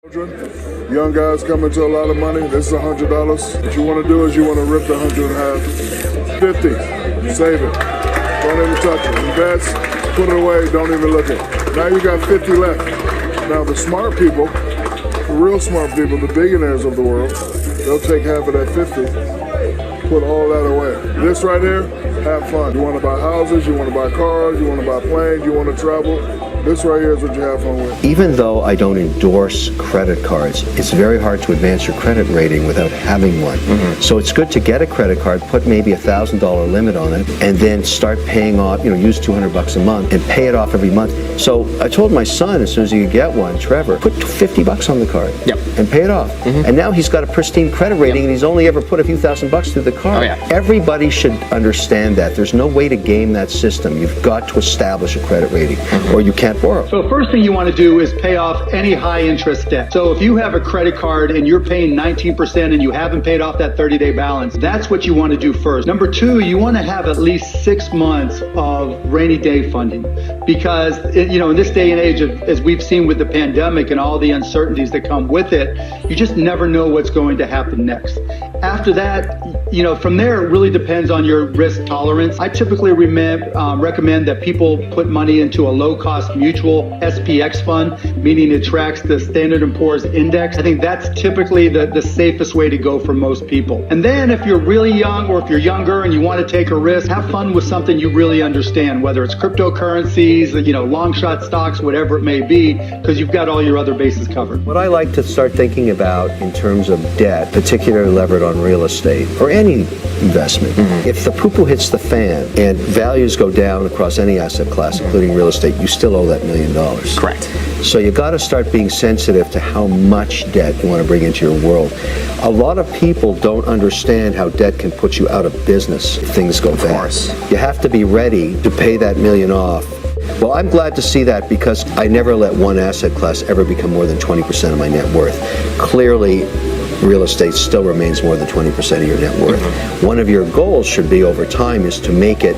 Children, young guys come into a lot of money. This is $100. What you want to do is you want to rip the 100 in half. 50, save it. Don't even touch it. Invest, put it away, don't even look at it. Now you got 50 left. Now the smart people, the real smart people, the billionaires of the world, they'll take half of that 50, put all that away. This right here, have fun. You want to buy houses, you want to buy cars, you want to buy planes, you want to travel. This right here is what you have fun with. Even though I don't endorse credit cards, it's very hard to advance your credit rating without having one. So it's good to get a credit card, put maybe $1,000 limit on it, and then start paying off, use $200 a month and pay it off every month. So I told my son, as soon as he could get one, Trevor, put $50 on the card and pay it off. And now he's got a pristine credit rating and he's only ever put a few $1,000s through the card. Everybody should understand that. There's no way to game that system. You've got to establish a credit rating or you can't borrow. So first thing you want to do is pay off any high interest debt. So if you have a credit card and you're paying 19% and you haven't paid off that 30-day balance, that's what you want to do first. Number two, you want to have at least 6 months of rainy day funding because, in this day and age, as we've seen with the pandemic and all the uncertainties that come with it, you just never know what's going to happen next. After that, from there, it really depends on your risk tolerance. I typically recommend that people put money into a low-cost mutual SPX fund, meaning it tracks the Standard & Poor's index. I think that's typically the safest way to go for most people. And then if you're really young or if you're younger and you want to take a risk, have fun with something you really understand, whether it's cryptocurrencies, long shot stocks, whatever it may be, because you've got all your other bases covered. What I like to start thinking about in terms of debt, particularly levered on real estate or any investment, if the poo-poo hits the fan and values go down across any asset class, including real estate, you still owe that $1 million. Correct. So you got to start being sensitive to how much debt you want to bring into your world. A lot of people don't understand how debt can put you out of business if things go bad. Of course. You have to be ready to pay that $1 million off. Well, I'm glad to see that because I never let one asset class ever become more than 20% of my net worth. Clearly, real estate still remains more than 20% of your net worth. One of your goals should be over time is to make it,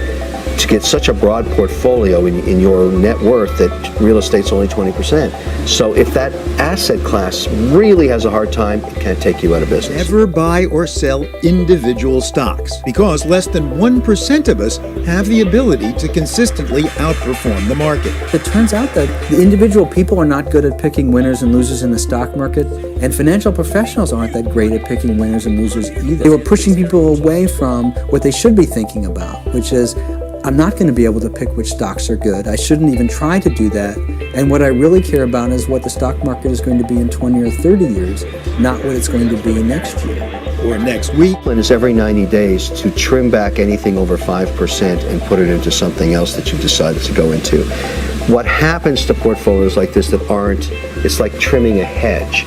to get such a broad portfolio in your net worth that real estate's only 20%. So if that asset class really has a hard time, it can't take you out of business. Never buy or sell individual stocks because less than 1% of us have the ability to consistently outperform the market. It turns out that the individual people are not good at picking winners and losers in the stock market, and financial professionals aren't that great at picking winners and losers either. They were pushing people away from what they should be thinking about, which is, I'm not going to be able to pick which stocks are good. I shouldn't even try to do that. And what I really care about is what the stock market is going to be in 20 or 30 years, not what it's going to be next year. Or next week. And is every 90 days to trim back anything over 5% and put it into something else that you decided to go into. What happens to portfolios like this that aren't, it's like trimming a hedge.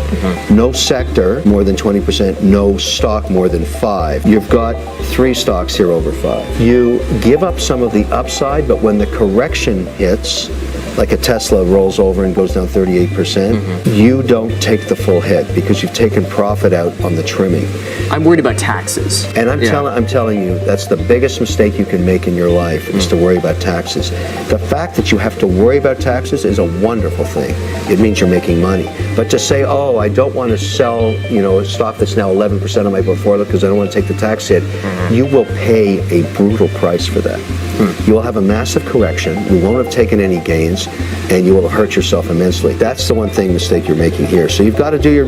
No sector more than 20%, no stock more than 5. You've got 3 stocks here over 5. You give up some of the upside, but when the correction hits, like a Tesla rolls over and goes down 38%, you don't take the full hit because you've taken profit out on the trimming. I'm worried about taxes. And I'm telling you, that's the biggest mistake you can make in your life is to worry about taxes. The fact that you have to worry about taxes is a wonderful thing. It means you're making money. But to say, oh, I don't want to sell, a stock that's now 11% of my portfolio because I don't want to take the tax hit, you will pay a brutal price for that. You will have a massive correction, you won't have taken any gains, and you will hurt yourself immensely. That's the one mistake you're making here. So you've got to do your